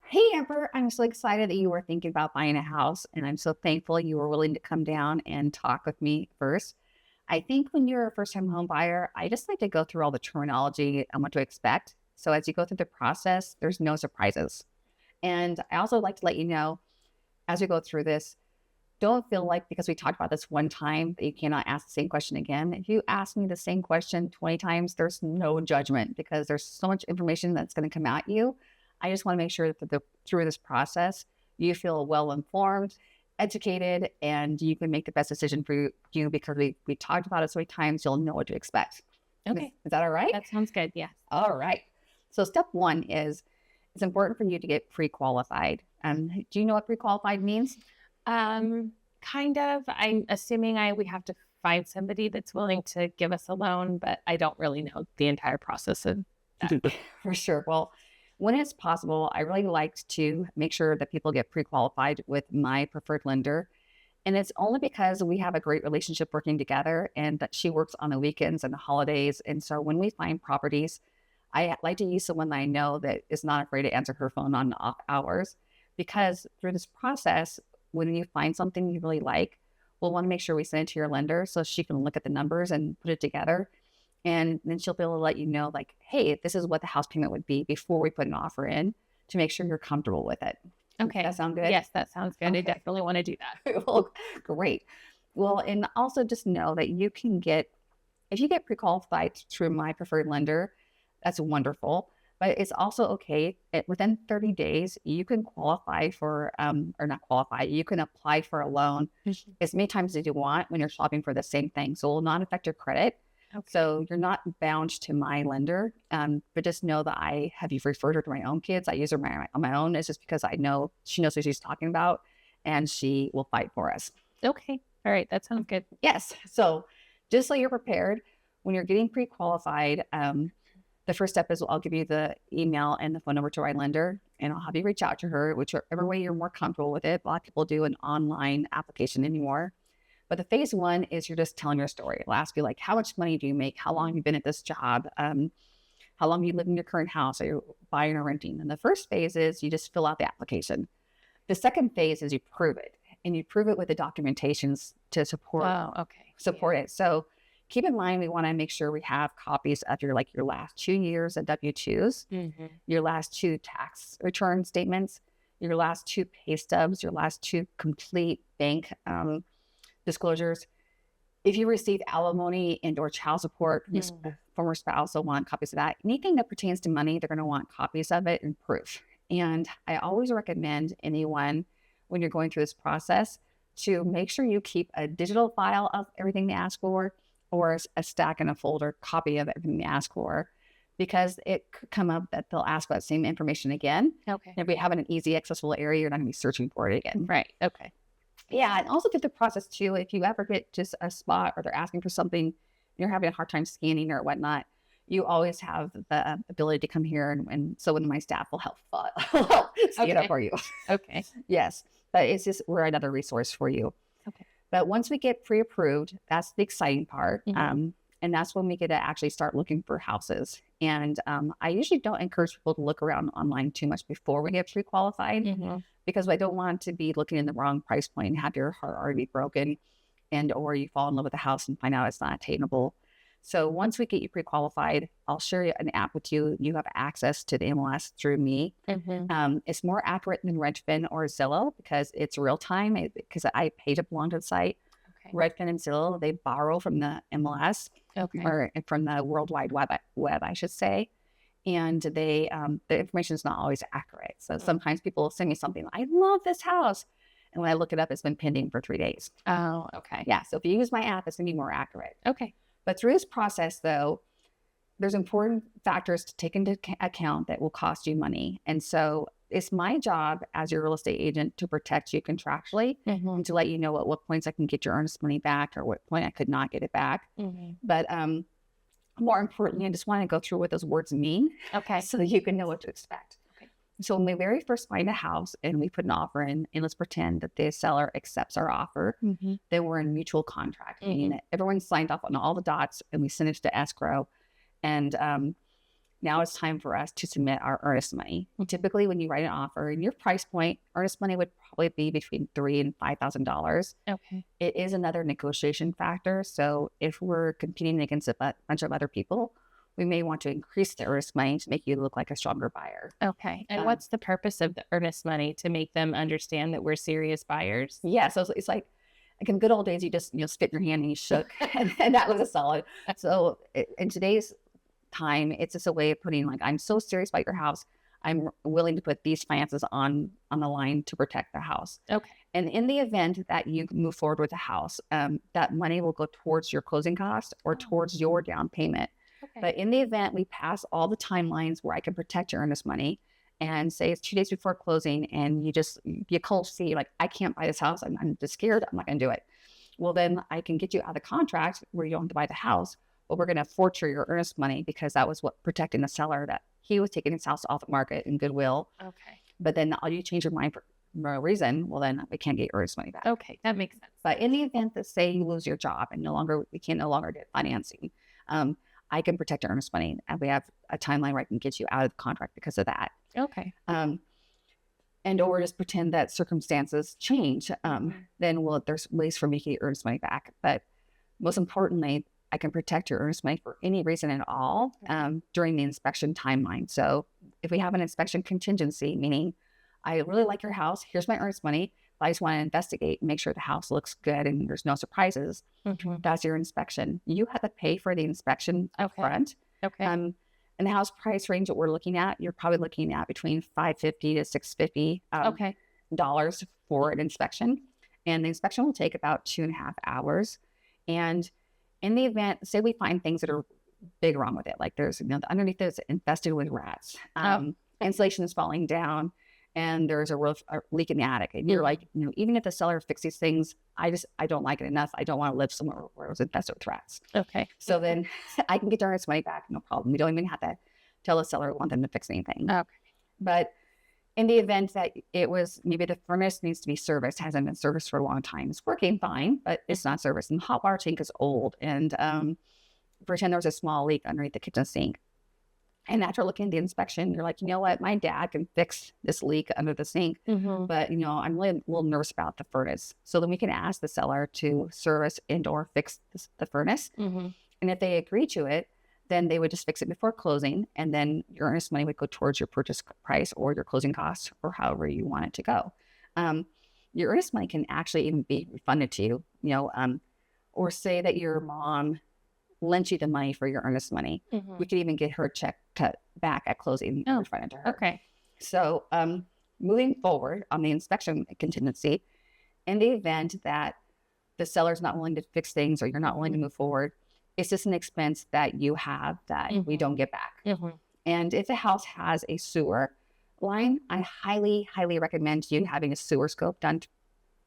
Hey, Amber, I'm so excited that you were thinking about buying a house, and I'm so thankful you were willing to come down and talk with me first. I think when you're a first time home buyer, I just like to go through all the terminology and what to expect. So as you go through the process, there's no surprises. And I also like to let you know as we go through this, don't feel like because we talked about this one time that you cannot ask the same question again. If you ask me the same question 20 times, there's no judgment because there's so much information that's going to come at you. I just want to make sure that through this process, you feel well informed, educated, and you can make the best decision for you because we talked about it so many times, you'll know what to expect. Okay. Is that all right? That sounds good. Yes. All right. So step one is it's important for you to get pre-qualified. Do you know what pre-qualified means? Kind of. I'm assuming we have to find somebody that's willing to give us a loan, but I don't really know the entire process of that. For sure. Well, when it's possible, I really like to make sure that people get pre-qualified with my preferred lender. And it's only because we have a great relationship working together and that she works on the weekends and the holidays. And so when we find properties, I like to use someone that I know that is not afraid to answer her phone on off hours because through this process, when you find something you really like, we'll want to make sure we send it to your lender so she can look at the numbers and put it together. And then she'll be able to let you know, like, hey, this is what the house payment would be before we put an offer in to make sure you're comfortable with it. Okay. That sound good? Yes, that sounds good. Okay. I definitely want to do that. Well, great. Well, and also just know that you can if you get pre-qualified through my preferred lender, that's wonderful. But it's also okay. Within 30 days, you can qualify for, or not qualify, you can apply for a loan as many times as you want when you're shopping for the same thing. So it will not affect your credit. Okay. So you're not bound to my lender, but just know that I have you referred her to my own kids. I use her on my own. It's just because I know she knows what she's talking about and she will fight for us. Okay. All right. That sounds good. Yes. So just so you're prepared, when you're getting pre-qualified, the first step is I'll give you the email and the phone number to our lender, and I'll have you reach out to her, whichever way you're more comfortable with it. A lot of people do an online application anymore. But the phase one is you're just telling your story. It'll ask you like, how much money do you make? How long have you been at this job? How long have you lived in your current house? Are you buying or renting? And the first phase is you just fill out the application. The second phase is you prove it, and you prove it with the documentations to support it. So keep in mind, we want to make sure we have copies of your last 2 years of W-2s, your last 2 tax return statements, your last 2 pay stubs, your last 2 complete bank disclosures. If you receive alimony and or child support from your former spouse, will want copies of that. Anything that pertains to money, they're going to want copies of it and proof. And I always recommend anyone when you're going through this process to make sure you keep a digital file of everything they ask for or a stack and a folder copy of everything they ask for, because it could come up that they'll ask for that same information again. Okay. And if we have an easy accessible area, you're not going to be searching for it again. Right. Okay. Yeah, and also through the process too, if you ever get just a spot or they're asking for something, and you're having a hard time scanning or whatnot, you always have the ability to come here, and so one of my staff will help scan it for you. Okay. Yes, but we're another resource for you. Okay. But once we get pre-approved, that's the exciting part. And that's when we get to actually start looking for houses. And I usually don't encourage people to look around online too much before we get pre-qualified because I don't want to be looking in the wrong price point and have your heart already broken or you fall in love with the house and find out it's not attainable. So once we get you pre-qualified, I'll share an app with you. You have access to the MLS through me. It's more accurate than Redfin or Zillow because it's real time because I pay to belong to the site. Okay. Redfin and Zillow, they borrow from the MLS or from the World Wide Web, I should say. And the information is not always accurate. So sometimes people send me something, I love this house. And when I look it up, it's been pending for 3 days. Oh, okay. Yeah. So if you use my app, it's going to be more accurate. Okay. But through this process, though, there's important factors to take into account that will cost you money. And so it's my job as your real estate agent to protect you contractually and to let you know at what points I can get your earnest money back or what point I could not get it back. But more importantly, I just want to go through what those words mean so that you can know what to expect. So when we very first find a house and we put an offer in, and let's pretend that the seller accepts our offer, then we're in mutual contract, meaning that everyone signed off on all the dots and we send it to escrow. And now it's time for us to submit our earnest money. Typically, when you write an offer, and your price point, earnest money would probably be between $3,000 and $5,000. Okay. It is another negotiation factor. So if we're competing against a bunch of other people, we may want to increase the earnest money to make you look like a stronger buyer. Okay. And what's the purpose of the earnest money? To make them understand that we're serious buyers? Yeah. So it's like in good old days, you just, spit in your hand and you shook, and that was a solid. So in today's time, it's just a way of putting like, I'm so serious about your house. I'm willing to put these finances on the line to protect the house. Okay. And in the event that you move forward with the house, that money will go towards your closing cost or towards your down payment. Okay. But in the event we pass all the timelines where I can protect your earnest money, and say it's 2 days before closing, and you cold see, like, I can't buy this house, I'm just scared, I'm not going to do it. Well, then I can get you out of the contract where you don't have to buy the house, but we're going to forfeit your earnest money, because that was what protecting the seller, that he was taking his house off the market in goodwill. Okay. But then all you change your mind for no reason, well, then we can't get your earnest money back. Okay. That makes sense. But in the event that, say, you lose your job and we can no longer get financing, I can protect your earnest money, and we have a timeline where I can get you out of the contract because of that. Okay. And or just pretend that circumstances change. Then there's ways for me to get your earnest money back. But most importantly, I can protect your earnest money for any reason at all during the inspection timeline. So if we have an inspection contingency, meaning I really like your house, here's my earnest money, I just want to investigate and make sure the house looks good and there's no surprises. That's your inspection. You have to pay for the inspection up front. Okay. And the house price range that we're looking at, you're probably looking at between $550 to $650 dollars for an inspection. And the inspection will take about 2.5 hours. And in the event, say we find things that are big wrong with it, like there's, underneath it's infested with rats, insulation is falling down, and there's a leak in the attic. And you're like, even if the seller fixes things, I don't like it enough. I don't want to live somewhere where it was infested with rats. Okay. So then I can get our money back. No problem. We don't even have to tell the seller we want them to fix anything. Okay. But in the event that it was, maybe the furnace needs to be serviced, hasn't been serviced for a long time. It's working fine, but it's not serviced. And the hot water tank is old. And pretend there was a small leak underneath the kitchen sink. And after looking at the inspection, you're like, you know what? My dad can fix this leak under the sink, but I'm really a little nervous about the furnace. So then we can ask the seller to service and/or fix the furnace. And if they agree to it, then they would just fix it before closing, and then your earnest money would go towards your purchase price or your closing costs, or however you want it to go. Your earnest money can actually even be refunded to you, or say that your mom lent you the money for your earnest money. We could even get her check cut back at closing and refunded to her. Okay. So moving forward on the inspection contingency, in the event that the seller's not willing to fix things or you're not willing to move forward, it's just an expense that you have that we don't get back. And if the house has a sewer line, I highly, highly recommend you having a sewer scope done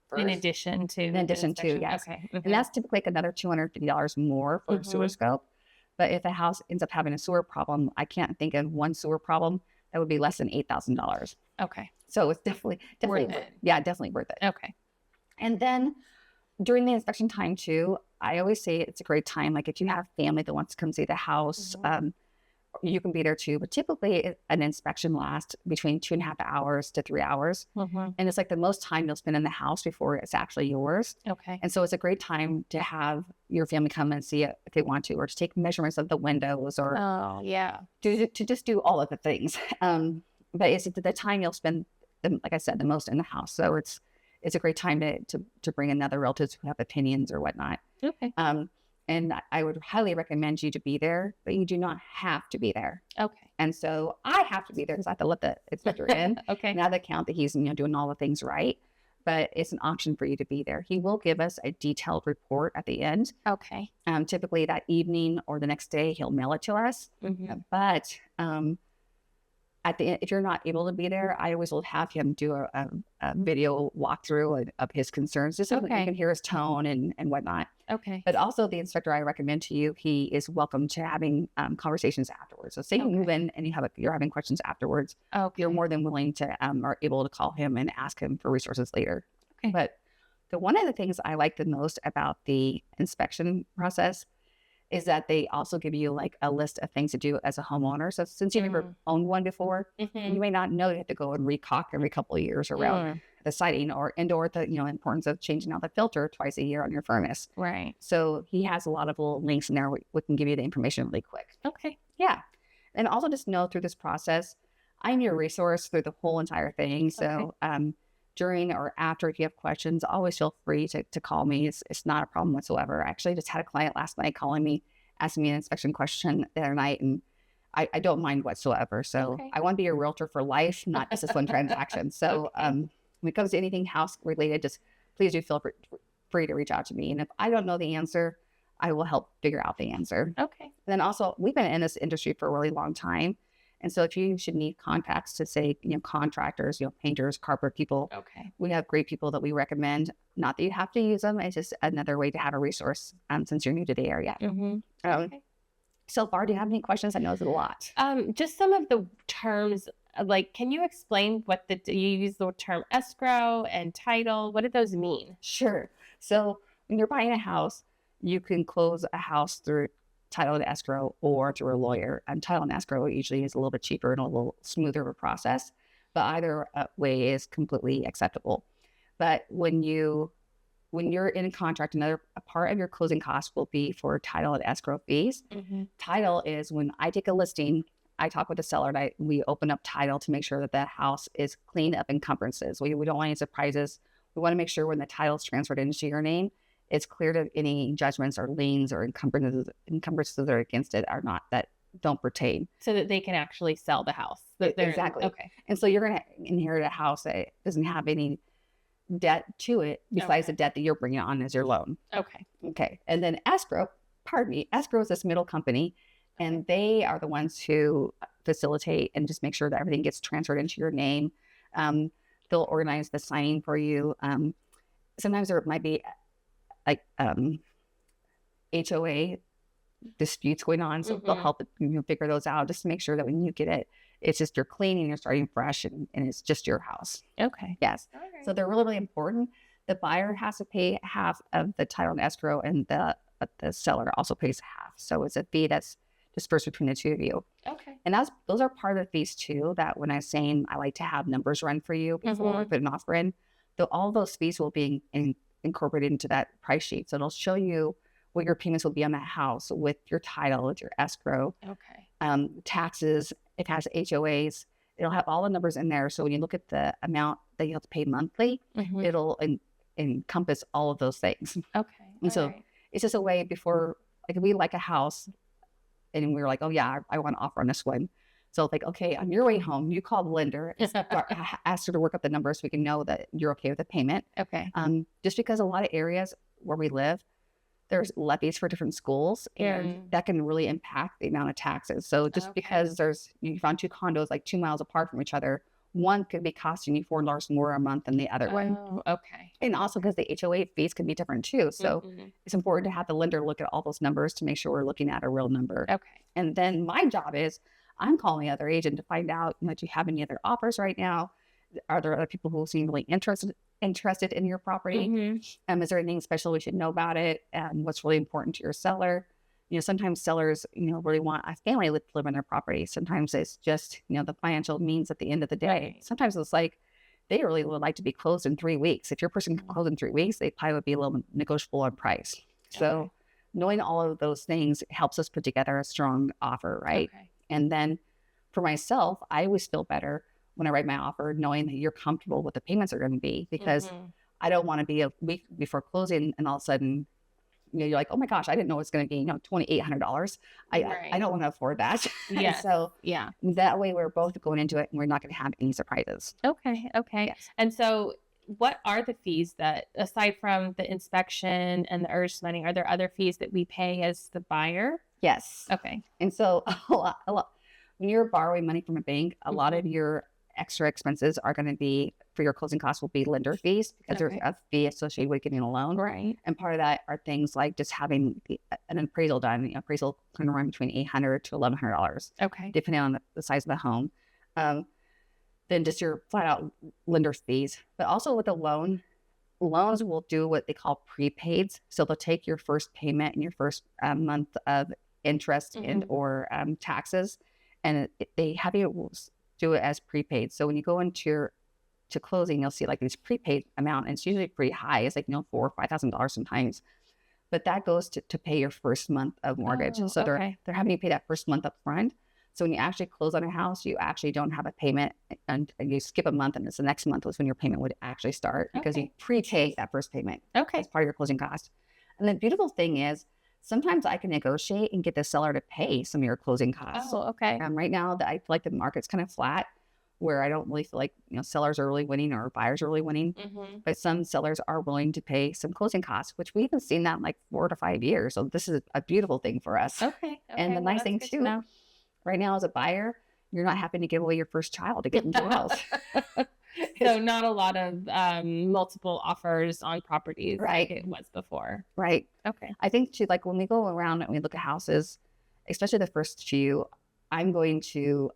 first. In addition to, yes. Okay. And that's typically like another $250 more for a sewer scope. But if the house ends up having a sewer problem, I can't think of one sewer problem that would be less than $8,000. Okay. So it's definitely worth it. Yeah, definitely worth it. Okay. And then during the inspection time too, I always say it's a great time. Like if you have family that wants to come see the house, you can be there too. But typically an inspection lasts between 2.5 hours to 3 hours. And it's like the most time you'll spend in the house before it's actually yours. Okay. And so it's a great time to have your family come and see it if they want to, or to take measurements of the windows, or to just do all of the things. But it's the time you'll spend, like I said, the most in the house. So it's a great time to bring in other relatives who have opinions or whatnot. Okay. And I would highly recommend you to be there, but you do not have to be there. Okay. And so I have to be there because I have to let the inspector in. Okay. Now that count that he's doing all the things right, but it's an option for you to be there. He will give us a detailed report at the end. Okay. Typically that evening or the next day, he'll mail it to us. But at the end, if you're not able to be there, I always will have him do a video walkthrough of his concerns, just so that you can hear his tone and whatnot. Okay. But also the inspector I recommend to you, he is welcome to having conversations afterwards. So say you move in and you're having questions afterwards, you're more than willing to or able to call him and ask him for resources later. Okay. But one of the things I like the most about the inspection process is that they also give you like a list of things to do as a homeowner. So since you've never owned one before, you may not know you have to go and recaulk every couple of years around the siding or the importance of changing out the filter twice a year on your furnace. Right. So he has a lot of little links in there. We can give you the information really quick. Okay. Yeah. And also just know through this process, I'm your resource through the whole entire thing. So during or after, if you have questions, always feel free to call me. It's not a problem whatsoever. I actually just had a client last night calling me, asking me an inspection question the other night, and I don't mind whatsoever. So I want to be your realtor for life, not just this one transaction. So when it comes to anything house related, just please do feel free to reach out to me. And if I don't know the answer, I will help figure out the answer. Okay. And then also, we've been in this industry for a really long time. And so if you should need contacts to say, contractors, painters, carpet people, we have great people that we recommend. Not that you have to use them. It's just another way to have a resource since you're new to the area. So far, do you have any questions? I know it's a lot. Just some of the terms, like, can you explain you use the term escrow and title? What do those mean? Sure. So when you're buying a house, you can close a house through title and escrow or through a lawyer. And title and escrow usually is a little bit cheaper and a little smoother of a process, but either way is completely acceptable. But when you're in a contract, a part of your closing costs will be for title and escrow fees. Title is when I take a listing, I talk with the seller and we open up title to make sure that the house is cleaned up encumbrances. We don't want any surprises. We want to make sure when the title is transferred into your name, it's clear that any judgments or liens or encumbrances that are against it are not, that don't pertain. So that they can actually sell the house. Exactly. Okay. And so you're going to inherit a house that doesn't have any debt to it besides the debt that you're bringing on as your loan. Okay. And then escrow is this middle company, and they are the ones who facilitate and just make sure that everything gets transferred into your name. They'll organize the signing for you. Sometimes there might be like HOA disputes going on, so they'll help figure those out, just to make sure that when you get it, it's just you're clean and you're starting fresh, and it's just your house. Yes. So they're really, really important. The buyer has to pay half of the title and escrow, and the seller also pays half. So it's a fee that's dispersed between the two of you. And those are part of the fees too, that when I'm saying I like to have numbers run for you before I put an offer in, all those fees will be incorporated into that price sheet. So it'll show you what your payments will be on that house with your title, with your escrow, taxes. It has HOAs. It'll have all the numbers in there. So when you look at the amount that you have to pay monthly, it'll encompass all of those things. And so it's just a way before, like, if we like a house and we're like, oh yeah, I want to offer on this one. So like, okay, on your way home, you call the lender, ask her to work up the numbers so we can know that you're okay with the payment. Just because a lot of areas where we live, there's levies for different schools, and that can really impact the amount of taxes. So just because you found two condos like 2 miles apart from each other, one could be costing you $4 more a month than the other one. And also because the HOA fees can be different too. So it's important to have the lender look at all those numbers to make sure we're looking at a real number. And then my job is, I'm calling the other agent to find out, do you have any other offers right now? Are there other people who seem really interested in your property? Is there anything special we should know about it? What's really important to your seller? Sometimes sellers, really want a family to live in their property. Sometimes it's just, the financial means at the end of the day. Sometimes it's like, they really would like to be closed in 3 weeks. If your person can close in 3 weeks, they probably would be a little negotiable on price. So knowing all of those things helps us put together a strong offer, right? And then for myself, I always feel better when I write my offer, knowing that you're comfortable with the payments are going to be, because I don't want to be a week before closing and all of a sudden, you're like, oh my gosh, I didn't know it's going to be, $2,800. I don't want to afford that. So that way we're both going into it and we're not going to have any surprises. Yes. And so what are the fees that, aside from the inspection and the Earnest money, are there other fees that we pay as the buyer? Yes. And so a lot, when you're borrowing money from a bank, a lot of your extra expenses are going to be, for your closing costs, will be lender fees, because there's a fee associated with getting a loan. And part of that are things like just having an appraisal done. The appraisal can run between $800 to $1,100, depending on the size of the home. Then just your flat out lender fees. But also with a loan, loans will do what they call prepaids. So they'll take your first payment and your first month of interest and or taxes, and they have you do it as prepaid. So when you go into your to closing, you'll see like this prepaid amount, and it's usually pretty high. It's like, $4,000 or $5,000 sometimes, but that goes to pay your first month of mortgage. Oh, So okay. they're having you pay that first month up front. So when you actually close on a house, you actually don't have a payment, and you skip a month, and it's the next month was when your payment would actually start, because you prepay that first payment Okay. as part of your closing cost. And the beautiful thing is, sometimes I can negotiate and get the seller to pay some of your closing costs. Oh, okay. Right now, I feel like the market's kind of flat, where I don't really feel like sellers are really winning or buyers are really winning. But some sellers are willing to pay some closing costs, which we haven't seen that in like 4 to 5 years. So this is a beautiful thing for us. Okay. And the Well, nice thing that's good to too, know. right now as a buyer, you're not having to give away your first child to get into a house. So not a lot of multiple offers on properties Right. like it was before. Right. Okay. I think too, like when we go around and we look at houses, especially the first few, I'm going to,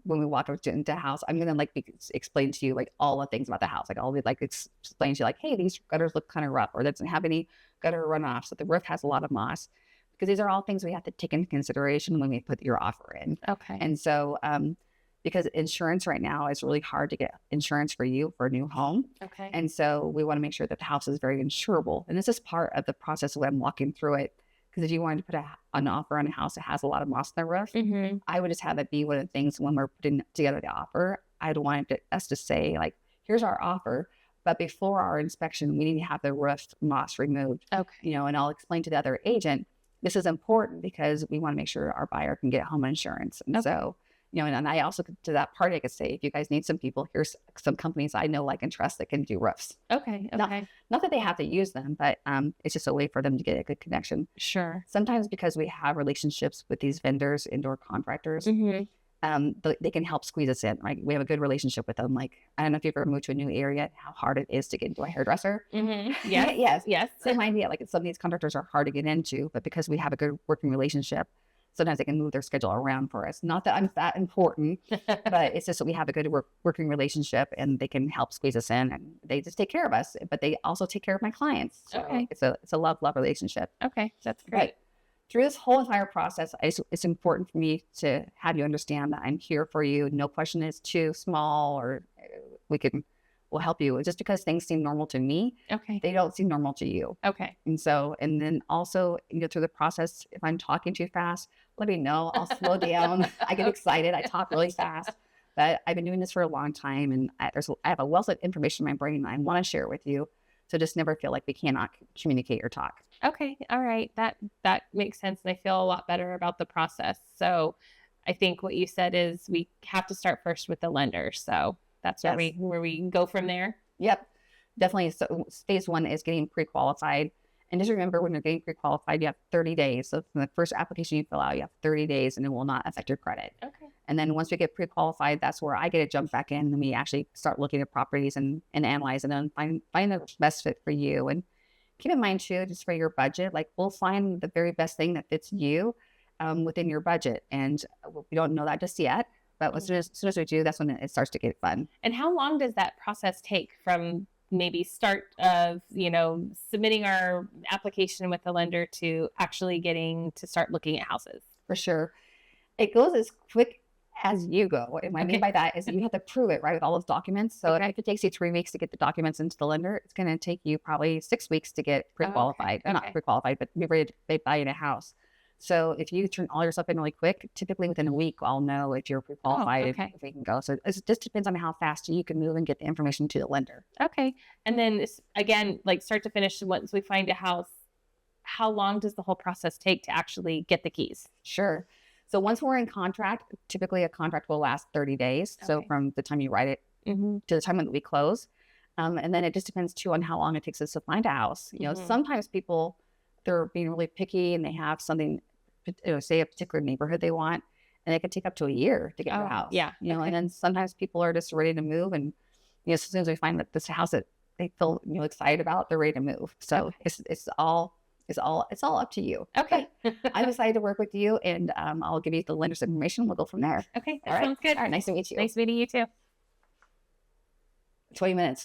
when we walk up into a house, I'm going to like explain to you like all the things about the house. Like I'll be like explain to you like, hey, these gutters look kind of rough, or doesn't have any gutter runoff. So the roof has a lot of moss, because these are all things we have to take into consideration when we put your offer in. Okay. And so, because insurance right now is really hard to get insurance for you for a new home. Okay. And so we want to make sure that the house is very insurable. And this is part of the process when I'm walking through it. Because if you wanted to put an offer on a house that has a lot of moss in the roof, I would just have it be one of the things when we're putting together the offer. I'd want us to say like, here's our offer, but before our inspection, we need to have the roof moss removed. Okay. And I'll explain to the other agent, this is important because we want to make sure our buyer can get home insurance. And so, and I also, to that party, I could say, if you guys need some people, here's some companies I know, like, and trust that can do roofs. Okay. Okay. Not that they have to use them, but it's just a way for them to get a good connection. Sure. Sometimes because we have relationships with these vendors, indoor contractors, they can help squeeze us in, right? We have a good relationship with them. Like, I don't know if you've ever moved to a new area, how hard it is to get into a hairdresser. Yes. Yes. Same idea. Like, some of these contractors are hard to get into, but because we have a good working relationship, sometimes they can move their schedule around for us. Not that I'm that important, but it's just that we have a good working relationship, and they can help squeeze us in, and they just take care of us, but they also take care of my clients. So Okay. it's a love relationship. Okay. That's great. But through this whole entire process, it's important for me to have you understand that I'm here for you. No question is too small, or we'll help you. Just because things seem normal to me, Okay. they don't seem normal to you. Okay. And so, and then also, through the process, if I'm talking too fast, let me know. I'll slow down. I get excited. I talk really fast. But I've been doing this for a long time, and I have a wealth of information in my brain that I want to share with you. So just never feel like we cannot communicate or talk. Okay. All right. That makes sense. And I feel a lot better about the process. So I think what you said is we have to start first with the lender. So that's where we go from there. Yep, definitely. So phase one is getting pre-qualified. And just remember, when you're getting pre-qualified, you have 30 days. So from the first application you fill out, you have 30 days, and it will not affect your credit. Okay. And then once we get pre-qualified, that's where I get to jump back in, and we actually start looking at properties and analyze, and then find the best fit for you. And keep in mind too, just for your budget, like, we'll find the very best thing that fits you within your budget. And we don't know that just yet, but as soon as we do, that's when it starts to get fun. And how long does that process take from maybe start of, submitting our application with the lender to actually getting to start looking at houses? For sure. It goes as quick as you go. And what I mean by that is you have to prove it, right, with all those documents. So if it takes you 3 weeks to get the documents into the lender, it's going to take you probably 6 weeks to get pre-qualified. Not pre-qualified, but be ready to buy in a house. So if you turn all your stuff in really quick, typically within a week, I'll know if you're pre-qualified, if we can go. So it just depends on how fast you can move and get the information to the lender. Okay. And then again, like start to finish, once we find a house, how long does the whole process take to actually get the keys? Sure. So once we're in contract, typically a contract will last 30 days. So from the time you write it to the time that we close. And then it just depends too on how long it takes us to find a house. Sometimes people, they're being really picky, and they have something, say a particular neighborhood they want, and it can take up to a year to get a house. Yeah. And then sometimes people are just ready to move, and as soon as we find that this house that they feel excited about, they're ready to move. So it's all up to you. Okay. I'm excited to work with you, and I'll give you the lender's information. We'll go from there. Okay. That sounds good. All right. Nice to meet you. Nice meeting you too. 20 minutes.